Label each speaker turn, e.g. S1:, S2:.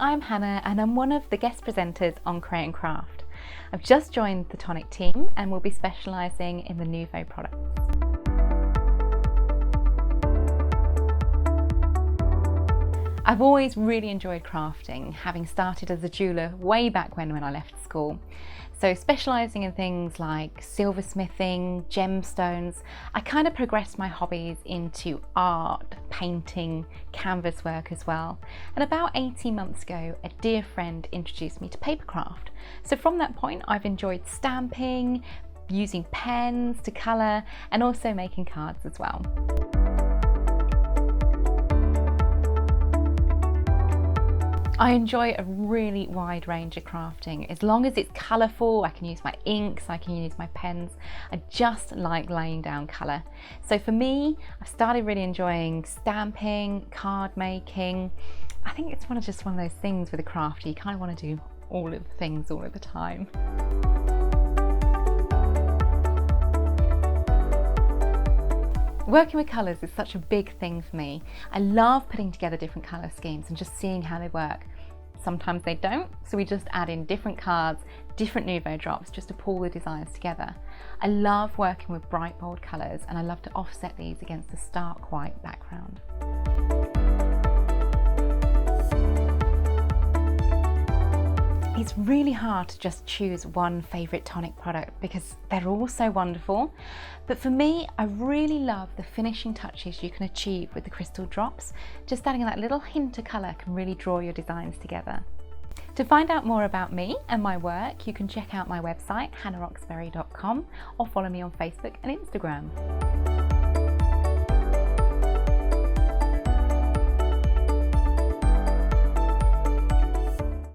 S1: I'm Hannah and I'm one of the guest presenters on Create and Craft. I've just joined the Tonic team and will be specialising in the Nouveau products. I've always really enjoyed crafting, having started as a jeweller way back when I left school. So specialising in things like silversmithing, gemstones, I kind of progressed my hobbies into art, painting, canvas work as well. And about 18 months ago, a dear friend introduced me to papercraft. So from that point, I've enjoyed stamping, using pens to colour, and also making cards as well. I enjoy a really wide range of crafting. As long as it's colourful, I can use my inks, I can use my pens. I just like laying down colour. So for me, I've started really enjoying stamping, card making. I think it's just one of those things with a craft, you kind of want to do all of the things all of the time. Working with colours is such a big thing for me. I love putting together different colour schemes and just seeing how they work. Sometimes they don't, so we just add in different cards, different Nouveau drops just to pull the designs together. I love working with bright bold colours and I love to offset these against a stark white background. It's really hard to just choose one favourite Tonic product because they're all so wonderful. But for me, I really love the finishing touches you can achieve with the crystal drops. Just adding that little hint of colour can really draw your designs together. To find out more about me and my work, you can check out my website, hannahoxberry.com, or follow me on Facebook and Instagram.